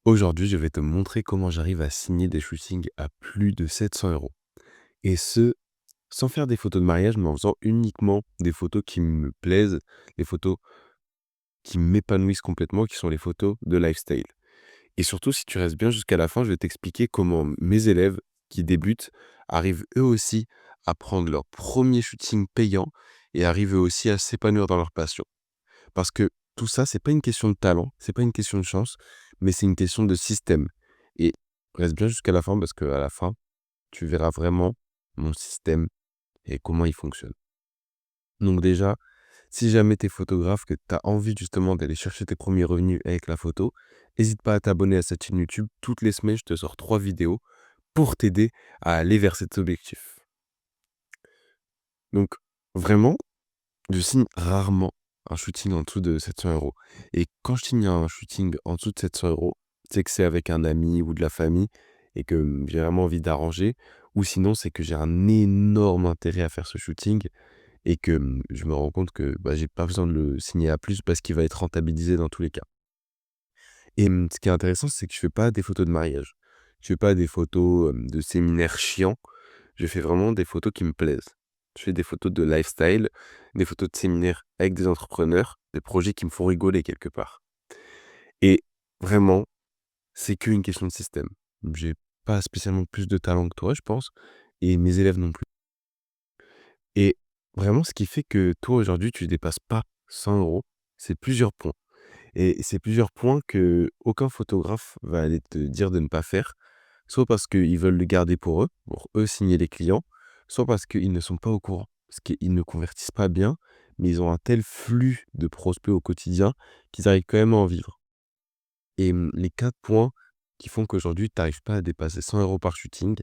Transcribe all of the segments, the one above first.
Aujourd'hui, je vais te montrer comment j'arrive à signer des shootings à plus de 700 euros. Et ce, sans faire des photos de mariage, mais en faisant uniquement des photos qui me plaisent, des photos qui m'épanouissent complètement, qui sont les photos de lifestyle. Et surtout, si tu restes bien jusqu'à la fin, je vais t'expliquer comment mes élèves qui débutent arrivent eux aussi à prendre leur premier shooting payant et arrivent eux aussi à s'épanouir dans leur passion. Parce que tout ça, c'est pas une question de talent, c'est pas une question de chance, mais c'est une question de système. Et reste bien jusqu'à la fin parce qu'à la fin, tu verras vraiment mon système et comment il fonctionne. Donc déjà, si jamais tu es photographe, que tu as envie justement d'aller chercher tes premiers revenus avec la photo, n'hésite pas à t'abonner à cette chaîne YouTube. Toutes les semaines, je te sors 3 vidéos pour t'aider à aller vers cet objectif. Donc vraiment, je signe rarement un shooting en dessous de 700 euros. Et quand je signe un shooting en dessous de 700 euros, c'est que c'est avec un ami ou de la famille et que j'ai vraiment envie d'arranger. Ou sinon, c'est que j'ai un énorme intérêt à faire ce shooting et que je me rends compte que j'ai pas besoin de le signer à plus parce qu'il va être rentabilisé dans tous les cas. Et ce qui est intéressant, c'est que je fais pas des photos de mariage. Je fais pas des photos de séminaires chiants. Je fais vraiment des photos qui me plaisent. Je fais des photos de lifestyle, des photos de séminaires avec des entrepreneurs, des projets qui me font rigoler quelque part. Et vraiment, c'est qu'une question de système. J'ai pas spécialement plus de talent que toi, je pense, et mes élèves non plus. Et vraiment, ce qui fait que toi, aujourd'hui, tu dépasses pas 100 euros, c'est plusieurs points. Et c'est plusieurs points que aucun photographe va aller te dire de ne pas faire, soit parce qu'ils veulent le garder pour eux signer les clients, soit parce qu'ils ne sont pas au courant, parce qu'ils ne convertissent pas bien, mais ils ont un tel flux de prospects au quotidien qu'ils arrivent quand même à en vivre. Et les 4 points qui font qu'aujourd'hui tu n'arrives pas à dépasser 100 euros par shooting,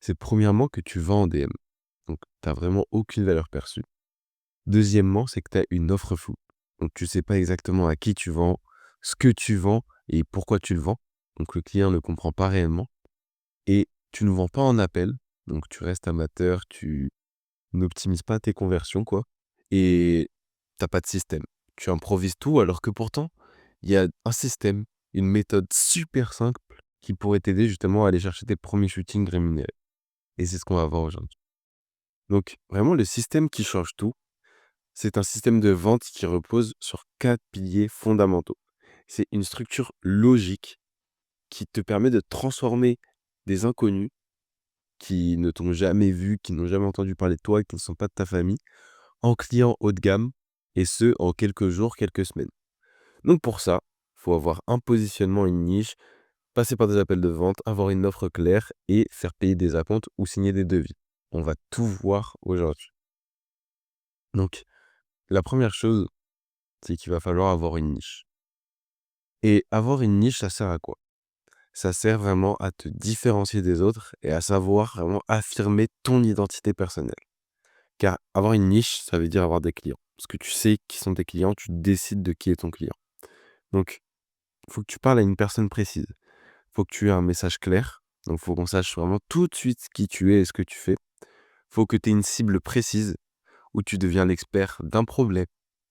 c'est premièrement que tu vends en DM. Donc tu as vraiment aucune valeur perçue. Deuxièmement, c'est que tu as une offre floue. Donc tu sais pas exactement à qui tu vends, ce que tu vends et pourquoi tu le vends. Donc le client ne comprend pas réellement. Et tu ne vends pas en appel. Donc tu restes amateur, tu n'optimises pas tes conversions, quoi. Et t'as pas de système. Tu improvises tout alors que pourtant, il y a un système, une méthode super simple qui pourrait t'aider justement à aller chercher tes premiers shootings rémunérés. Et c'est ce qu'on va voir aujourd'hui. Donc vraiment le système qui change tout, c'est un système de vente qui repose sur 4 piliers fondamentaux. C'est une structure logique qui te permet de transformer des inconnus qui ne t'ont jamais vu, qui n'ont jamais entendu parler de toi, qui ne sont pas de ta famille, en clients haut de gamme, et ce, en quelques jours, quelques semaines. Donc pour ça, il faut avoir un positionnement, une niche, passer par des appels de vente, avoir une offre claire et faire payer des acomptes ou signer des devis. On va tout voir aujourd'hui. Donc, la première chose, c'est qu'il va falloir avoir une niche. Et avoir une niche, ça sert à quoi? Ça sert vraiment à te différencier des autres et à savoir vraiment affirmer ton identité personnelle. Car avoir une niche, ça veut dire avoir des clients. Parce que tu sais qui sont tes clients, tu décides de qui est ton client. Donc, il faut que tu parles à une personne précise. Il faut que tu aies un message clair. Donc, il faut qu'on sache vraiment tout de suite qui tu es et ce que tu fais. Il faut que tu aies une cible précise où tu deviens l'expert d'un problème.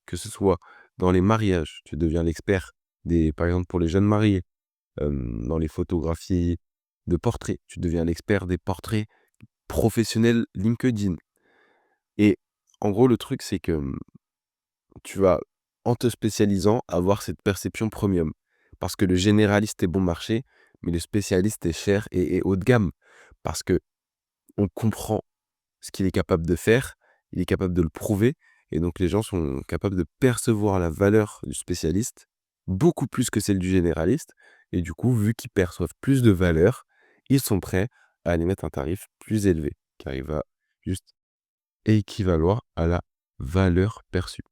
Que ce soit dans les mariages, tu deviens l'expert par exemple, pour les jeunes mariés. Dans les photographies de portraits, tu deviens l'expert des portraits professionnels LinkedIn. Et en gros, le truc, c'est que tu vas, en te spécialisant, avoir cette perception premium. Parce que le généraliste est bon marché, mais le spécialiste est cher et haut de gamme. Parce que on comprend ce qu'il est capable de faire, il est capable de le prouver, et donc les gens sont capables de percevoir la valeur du spécialiste beaucoup plus que celle du généraliste. Et du coup, vu qu'ils perçoivent plus de valeur, ils sont prêts à aller mettre un tarif plus élevé, car il va juste équivaloir à la valeur perçue.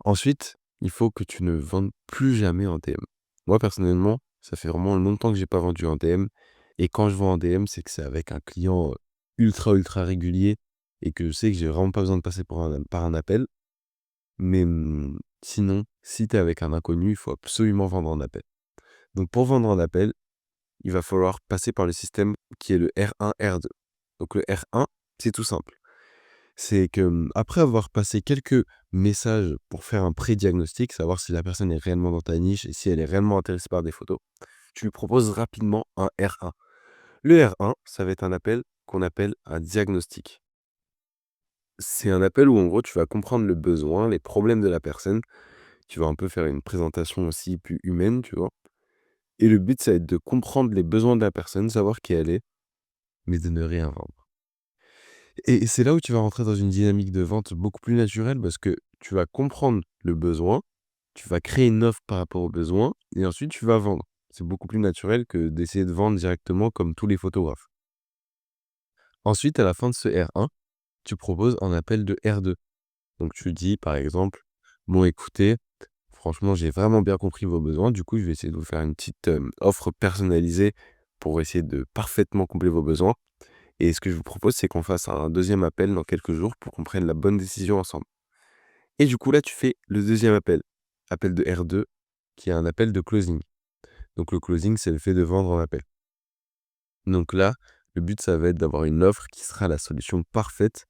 Ensuite, il faut que tu ne vendes plus jamais en DM. Moi, personnellement, ça fait vraiment longtemps que j'ai pas vendu en DM. Et quand je vends en DM, c'est que c'est avec un client ultra, ultra régulier et que je sais que j'ai vraiment pas besoin de passer par un appel. Mais sinon, si tu es avec un inconnu, il faut absolument vendre en appel. Donc, pour vendre en appel, il va falloir passer par le système qui est le R1, R2. Donc, le R1, c'est tout simple. C'est que, après avoir passé quelques messages pour faire un pré-diagnostic, savoir si la personne est réellement dans ta niche et si elle est réellement intéressée par des photos, tu lui proposes rapidement un R1. Le R1, ça va être un appel qu'on appelle un diagnostic. C'est un appel où en gros tu vas comprendre le besoin, les problèmes de la personne. Tu vas un peu faire une présentation aussi plus humaine, tu vois? Et le but, ça va être de comprendre les besoins de la personne, savoir qui elle est, mais de ne rien vendre. Et c'est là où tu vas rentrer dans une dynamique de vente beaucoup plus naturelle parce que tu vas comprendre le besoin, tu vas créer une offre par rapport au besoin et ensuite tu vas vendre. C'est beaucoup plus naturel que d'essayer de vendre directement comme tous les photographes. Ensuite, à la fin de ce R1, tu proposes un appel de R2. Donc tu dis par exemple: «Bon écoutez, franchement, j'ai vraiment bien compris vos besoins. Du coup, je vais essayer de vous faire une petite, offre personnalisée pour essayer de parfaitement combler vos besoins et ce que je vous propose, c'est qu'on fasse un deuxième appel dans quelques jours pour qu'on prenne la bonne décision ensemble». Et du coup, là, tu fais le deuxième appel, appel de R2, qui est un appel de closing. Donc le closing, c'est le fait de vendre en appel. Donc là, le but, ça va être d'avoir une offre qui sera la solution parfaite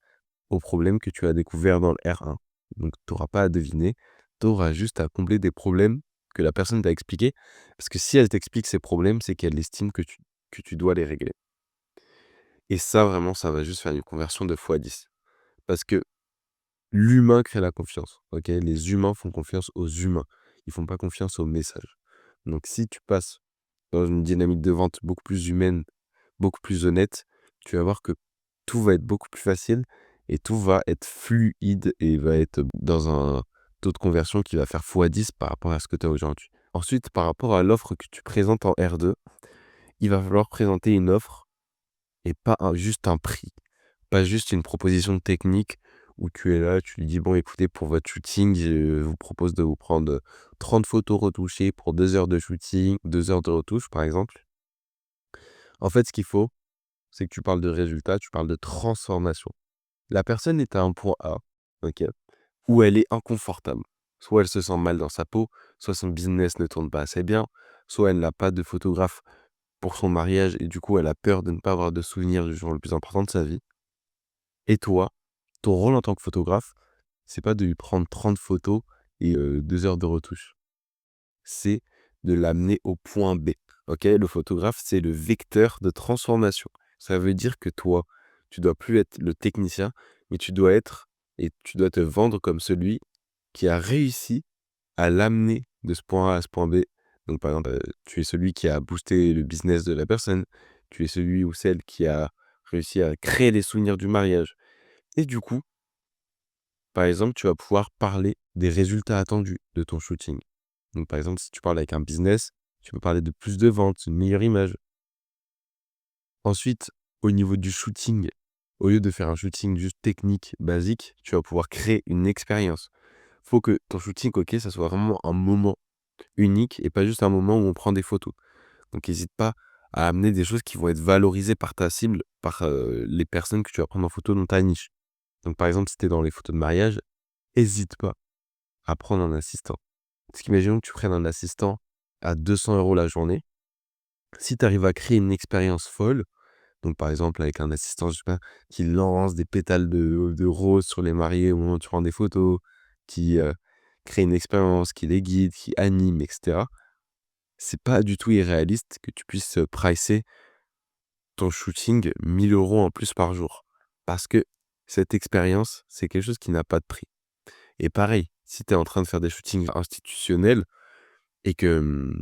au problème que tu as découvert dans le R1. Donc tu auras pas à deviner, tu auras juste à combler des problèmes que la personne t'a expliqué. Parce que si elle t'explique ses problèmes, c'est qu'elle estime que tu dois les régler. Et ça, vraiment, ça va juste faire une conversion de x10. Parce que l'humain crée la confiance. Ok, les humains font confiance aux humains. Ils font pas confiance aux messages. Donc si tu passes dans une dynamique de vente beaucoup plus humaine, beaucoup plus honnête, tu vas voir que tout va être beaucoup plus facile et tout va être fluide et va être dans un taux de conversion qui va faire x10 par rapport à ce que tu as aujourd'hui. Ensuite, par rapport à l'offre que tu présentes en R2, il va falloir présenter une offre et pas juste un prix, pas juste une proposition technique où tu es là, tu lui dis: «Bon écoutez, pour votre shooting, je vous propose de vous prendre 30 photos retouchées pour 2 heures de shooting, 2 heures de retouche», par exemple. En fait, ce qu'il faut, c'est que tu parles de résultats, tu parles de transformation. La personne est à un point A, OK, où elle est inconfortable. Soit elle se sent mal dans sa peau, soit son business ne tourne pas assez bien, soit elle n'a pas de photographe pour son mariage et du coup, elle a peur de ne pas avoir de souvenirs du jour le plus important de sa vie. Et toi, ton rôle en tant que photographe, c'est pas de lui prendre 30 photos et 2 heures de retouche. C'est de l'amener au point B, OK? Le photographe, c'est le vecteur de transformation. Ça veut dire que toi, tu dois plus être le technicien, mais tu dois être et tu dois te vendre comme celui qui a réussi à l'amener de ce point A à ce point B. Donc par exemple, tu es celui qui a boosté le business de la personne, tu es celui ou celle qui a réussi à créer les souvenirs du mariage et du coup, par exemple, tu vas pouvoir parler des résultats attendus de ton shooting. Donc, par exemple, si tu parles avec un business, tu peux parler de plus de ventes, une meilleure image. Ensuite, au niveau du shooting, au lieu de faire un shooting juste technique, basique, tu vas pouvoir créer une expérience. Faut que ton shooting, OK, ça soit vraiment un moment unique et pas juste un moment où on prend des photos. Donc, n'hésite pas à amener des choses qui vont être valorisées par ta cible, par les personnes que tu vas prendre en photo dans ta niche. Donc, par exemple, si tu es dans les photos de mariage, hésite pas à prendre un assistant. Parce qu'imaginons que tu prennes un assistant à 200 € la journée. Si tu arrives à créer une expérience folle, donc par exemple avec un assistant, je sais pas, qui lance des pétales de rose sur les mariés au moment où tu prends des photos, qui, crée une expérience, qui les guide, qui anime et cetera. C'est pas du tout irréaliste que tu puisses, pricer ton shooting 1 000 € en plus par jour. Parce que cette expérience, c'est quelque chose qui n'a pas de prix. Et pareil, si tu es en train de faire des shootings institutionnels et que,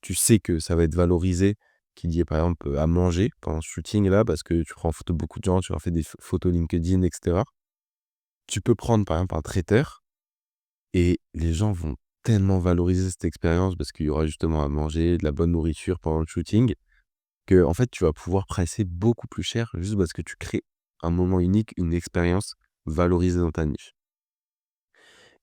tu sais que ça va être valorisé, qu'il y ait par exemple, à manger pendant ce shooting là, parce que tu prends en photo beaucoup de gens, tu leur fais des photos LinkedIn et cetera. Tu peux prendre par exemple un traiteur et les gens vont tellement valoriser cette expérience parce qu'il y aura justement à manger, de la bonne nourriture pendant le shooting, que en fait tu vas pouvoir pricer beaucoup plus cher juste parce que tu crées un moment unique, une expérience valorisée dans ta niche.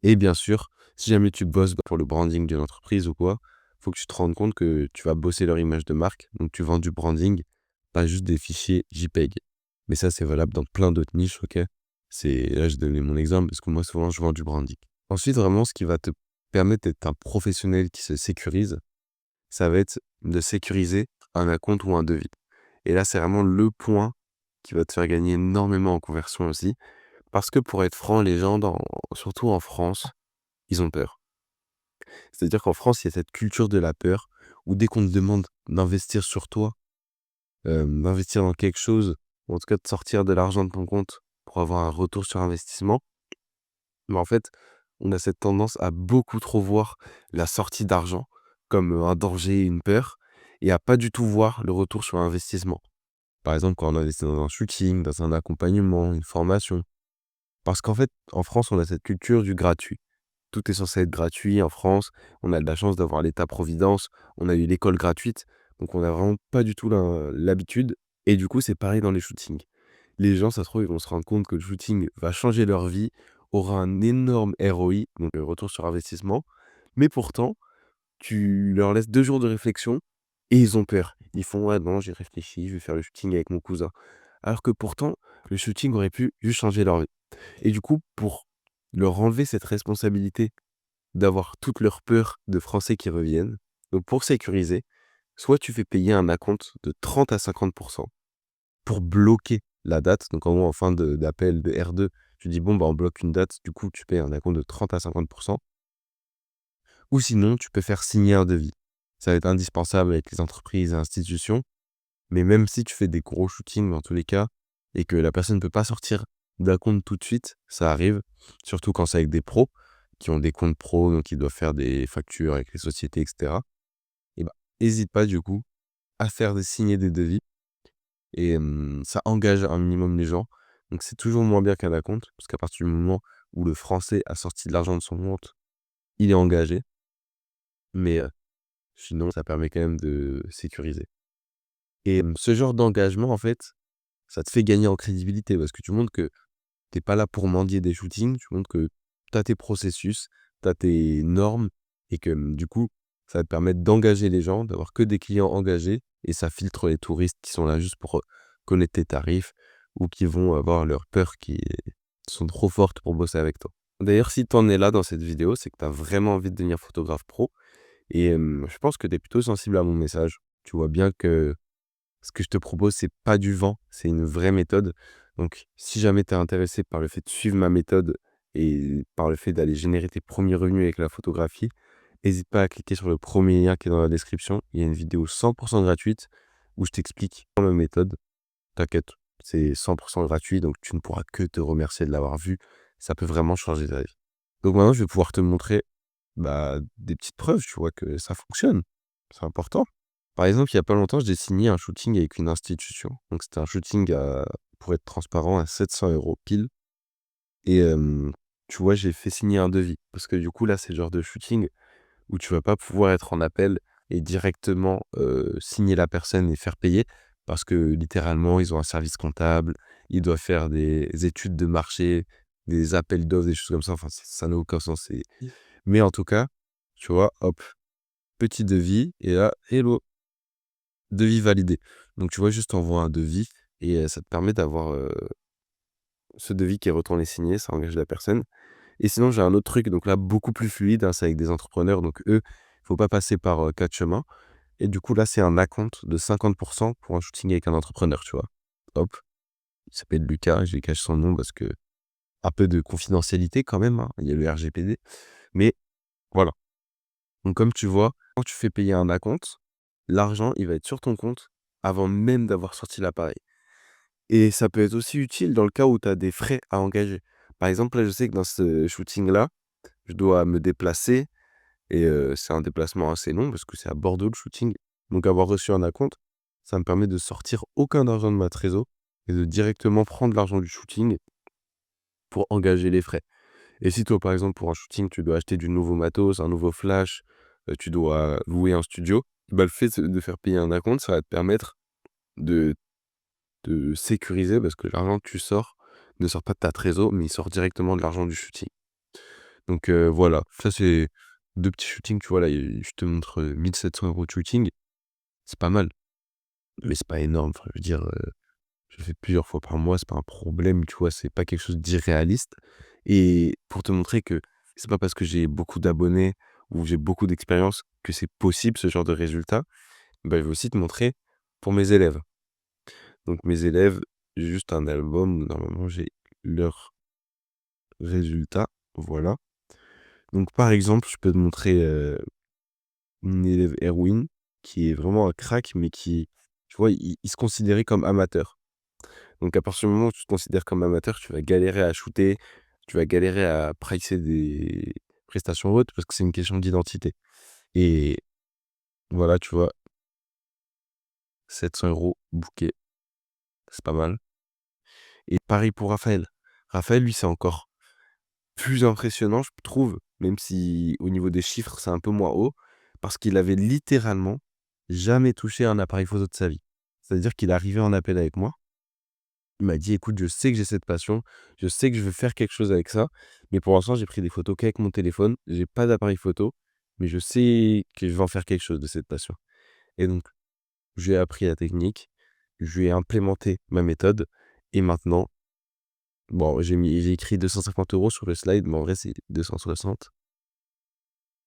Et bien sûr, si jamais tu bosses pour le branding d'une entreprise ou quoi, faut que tu te rendes compte que tu vas bosser leur image de marque. Donc tu vends du branding, pas juste des fichiers JPEG. Mais ça, c'est valable dans plein d'autres niches, OK? Là, je donnais mon exemple parce que moi, souvent, je vends du branding. Ensuite, vraiment, ce qui va te permettre d'être un professionnel qui se sécurise, ça va être de sécuriser un acompte ou un devis. Et là, c'est vraiment le point qui va te faire gagner énormément en conversion aussi. Parce que pour être franc, les gens surtout en France, ils ont peur. C'est-à-dire qu'en France, il y a cette culture de la peur où dès qu'on te demande d'investir sur toi, d'investir dans quelque chose, ou en tout cas de sortir de l'argent de ton compte pour avoir un retour sur investissement, mais en fait, on a cette tendance à beaucoup trop voir la sortie d'argent comme, un danger, une peur et à pas du tout voir le retour sur investissement. Par exemple, quand on investit dans un shooting, dans un accompagnement, une formation. Parce qu'en fait, en France, on a cette culture du gratuit. Tout est censé être gratuit en France. On a de la chance d'avoir l'État-providence. On a eu l'école gratuite. Donc, on a vraiment pas du tout l'habitude. Et du coup, c'est pareil dans les shootings. Les gens, ça se trouve, ils vont se rendre compte que le shooting va changer leur vie, aura un énorme ROI, donc retour sur investissement. Mais pourtant, tu leur laisses 2 jours de réflexion et ils ont peur. Ils font: «Ouais, non, j'ai réfléchi, je vais faire le shooting avec mon cousin». Alors que pourtant, le shooting aurait pu juste changer leur vie. Et du coup, pour leur enlever cette responsabilité d'avoir toutes leurs peurs de Français qui reviennent, donc pour sécuriser, soit tu fais payer un acompte de 30 à 50 pour bloquer la date. Donc en gros, en fin d'appel de R2, tu dis: «Bon, bah, on bloque une date», du coup, tu payes un acompte de 30 à 50. Ou sinon, tu peux faire signer un devis. Ça va être indispensable avec les entreprises et institutions. Mais même si tu fais des gros shootings dans tous les cas et que la personne ne peut pas sortir d'un compte tout de suite, ça arrive, surtout quand c'est avec des pros qui ont des comptes pros, donc ils doivent faire des factures avec les sociétés, et cetera. Et bah, hésite pas du coup à faire signer des devis et ça engage un minimum les gens. Donc c'est toujours moins bien qu'un acompte, parce qu'à partir du moment où le français a sorti de l'argent de son compte, il est engagé, mais sinon ça permet quand même de sécuriser. Et ce genre d'engagement en fait, ça te fait gagner en crédibilité parce que tu montres que tu es pas là pour mendier des shootings, tu montres que tu as tes processus, tu as tes normes et que, du coup, ça va te permettre d'engager les gens, d'avoir que des clients engagés et ça filtre les touristes qui sont là juste pour, connaître tes tarifs ou qui vont avoir leurs peurs qui sont trop fortes pour bosser avec toi. D'ailleurs, si tu en es là dans cette vidéo, c'est que tu as vraiment envie de devenir photographe pro et je pense que tu es plutôt sensible à mon message. Tu vois bien que ce que je te propose, c'est pas du vent, c'est une vraie méthode. Donc, si jamais tu es intéressé par le fait de suivre ma méthode et par le fait d'aller générer tes premiers revenus avec la photographie, n'hésite pas à cliquer sur le premier lien qui est dans la description. Il y a une vidéo 100% gratuite où je t'explique ma méthode. T'inquiète, c'est 100% gratuit, donc tu ne pourras que te remercier de l'avoir vu. Ça peut vraiment changer ta vie. Donc maintenant, je vais pouvoir te montrer des petites preuves, tu vois, que ça fonctionne. C'est important. Par exemple, il y a pas longtemps, j'ai signé un shooting avec une institution. Donc c'était un shooting pour être transparent, à 700 € pile et tu vois, j'ai fait signer un devis. Parce que du coup, là, c'est le genre de shooting où tu vas pas pouvoir être en appel et directement, signer la personne et faire payer. Parce que littéralement, ils ont un service comptable, ils doivent faire des études de marché, des appels d'offres, des choses comme ça. Enfin, ça n'a aucun sens mais en tout cas, tu vois, hop, petit devis et là, hello, devis validé. Donc tu vois, juste envoie un devis et ça te permet d'avoir, ce devis qui est retourné signé, ça engage la personne. Et sinon, j'ai un autre truc, donc là, beaucoup plus fluide, hein, c'est avec des entrepreneurs, donc eux, il faut pas passer par, 4 chemins. Et du coup, là, c'est un acompte de 50 pour un shooting avec un entrepreneur, tu vois? Hop, il s'appelle Lucas, je lui cache son nom parce que un peu de confidentialité quand même, hein, il y a le RGPD. Mais voilà. Donc comme tu vois, quand tu fais payer un acompte, l'argent, il va être sur ton compte avant même d'avoir sorti l'appareil. Et ça peut être aussi utile dans le cas où tu as des frais à engager. Par exemple, là, je sais que dans ce shooting-là, je dois me déplacer et c'est un déplacement assez long parce que c'est à Bordeaux le shooting. Donc avoir reçu un acompte, ça me permet de sortir aucun argent de ma trésor et de directement prendre l'argent du shooting pour engager les frais. Et si toi, par exemple, pour un shooting, tu dois acheter du nouveau matos, un nouveau flash, tu dois louer un studio, le fait de faire payer un acompte, ça va te permettre de sécuriser parce que l'argent que tu sors ne sort pas de ta trésor, mais il sort directement de l'argent du shooting. Donc voilà, ça c'est 2 petits shootings, tu vois? Là, je te montre, 1 700 € de shooting, c'est pas mal, mais c'est pas énorme. Enfin, je veux dire, je le fais plusieurs fois par mois, c'est pas un problème, tu vois? C'est pas quelque chose d'irréaliste et pour te montrer que c'est pas parce que j'ai beaucoup d'abonnés ou j'ai beaucoup d'expérience que c'est possible ce genre de résultat, je vais aussi te montrer pour mes élèves. Donc mes élèves, j'ai juste un album où normalement j'ai leur résultats. Voilà. Donc par exemple, je peux te montrer, mon élève Erwin, qui est vraiment un crack, mais qui, tu vois, il se considérait comme amateur. Donc à partir du moment où tu te considères comme amateur, tu vas galérer à shooter, tu vas galérer à pricer des prestations hautes parce que c'est une question d'identité. Et voilà, tu vois, 700 € bouquet, c'est pas mal. Et pareil pour Raphaël. Raphaël, lui, c'est encore plus impressionnant, je trouve, même si au niveau des chiffres, c'est un peu moins haut, parce qu'il avait littéralement jamais touché un appareil photo de sa vie. C'est-à-dire qu'il est arrivé en appel avec moi. Il m'a dit: «Écoute, je sais que j'ai cette passion, je sais que je veux faire quelque chose avec ça, mais pour l'instant, j'ai pris des photos qu'avec mon téléphone. J'ai pas d'appareil photo, mais je sais que je vais en faire quelque chose de cette passion». Et donc, je lui ai appris la technique, je lui ai implémenté ma méthode et maintenant, bon, j'ai écrit 250 € sur le slide, mais en vrai, c'est 260.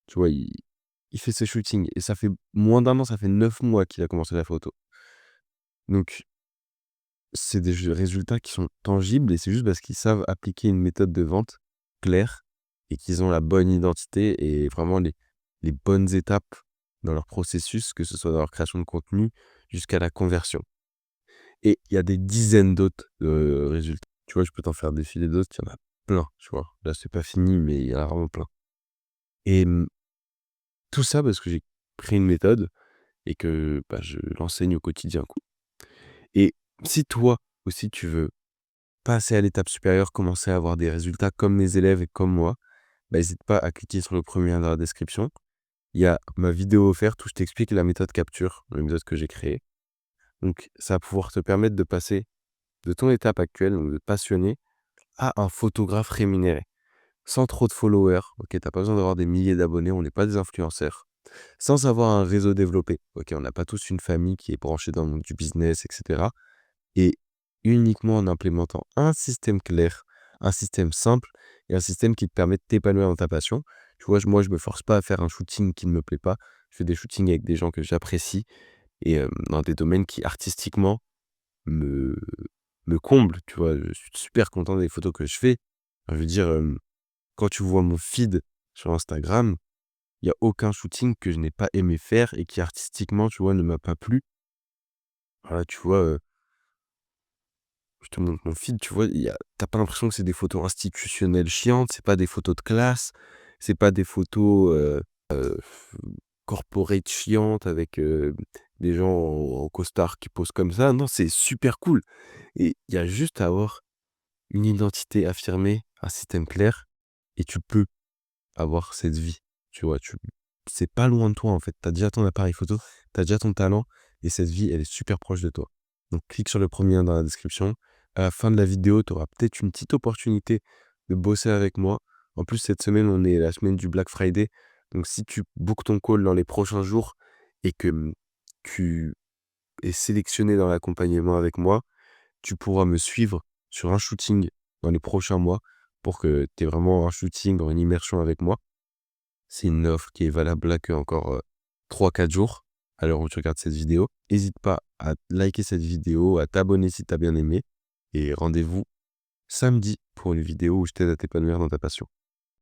Tu vois, il fait ses shootings et ça fait moins d'1 an, ça fait 9 mois qu'il a commencé la photo. Donc c'est des résultats qui sont tangibles et c'est juste parce qu'ils savent appliquer une méthode de vente claire et qu'ils ont la bonne identité et vraiment les bonnes étapes dans leur processus, que ce soit dans leur création de contenu jusqu'à la conversion. Et il y a des dizaines d'autres, résultats. Tu vois, je peux t'en faire défiler d'autres, il y en a plein, tu vois? Là, c'est pas fini, mais il y en a vraiment plein. Et tout ça parce que j'ai pris une méthode et que, bah, je l'enseigne au quotidien, quoi. Et si toi aussi tu veux passer à l'étape supérieure, commencer à avoir des résultats comme mes élèves et comme moi, bah, hésite pas à cliquer sur le premier lien dans la description. Il y a ma vidéo offerte où je t'explique la méthode capture, la méthode que j'ai créée. Donc ça va pouvoir te permettre de passer de ton étape actuelle, donc de passionné, à un photographe rémunéré. Sans trop de followers, OK, tu pas besoin d'avoir des milliers d'abonnés, on n'est pas des influenceurs. Sans avoir un réseau développé, OK, on n'a pas tous une famille qui est branchée dans le monde du business et cetera. Et uniquement en implémentant un système clair, un système simple et un système qui te permet de t'épanouir dans ta passion. Tu vois, moi, je me force pas à faire un shooting qui ne me plaît pas. Je fais des shootings avec des gens que j'apprécie et dans des domaines qui artistiquement me me comblent, tu vois? Je suis super content des photos que je fais. Enfin, je veux dire, quand tu vois mon feed sur Instagram, il y a aucun shooting que je n'ai pas aimé faire et qui artistiquement, tu vois, ne m'a pas plu. Voilà, tu vois, je te montre mon feed, tu vois, il y a tu pas l'impression que c'est des photos institutionnelles chiantes, c'est pas des photos de classe, c'est pas des photos, f corporate chiantes avec, des gens en costard qui posent comme ça. Non, c'est super cool et il y a juste à avoir une identité affirmée, un système clair et tu peux avoir cette vie, tu vois? C'est pas loin de toi, en fait. Tu as déjà ton appareil photo, tu as déjà ton talent et cette vie, elle est super proche de toi. Donc clique sur le premier lien dans la description. À la fin de la vidéo, tu auras peut-être une petite opportunité de bosser avec moi. En plus, cette semaine, on est la semaine du Black Friday. Donc si tu bookes ton call dans les prochains jours et que, tu es sélectionné dans l'accompagnement avec moi, tu pourras me suivre sur un shooting dans les prochains mois pour que tu aies vraiment un shooting en immersion avec moi. C'est une offre qui est valable là que encore, 3-4 jours à l'heure où tu regardes cette vidéo. Hésite pas à liker cette vidéo, à t'abonner si tu as bien aimé et rendez-vous samedi pour une vidéo où je t'aide à t'épanouir dans ta passion.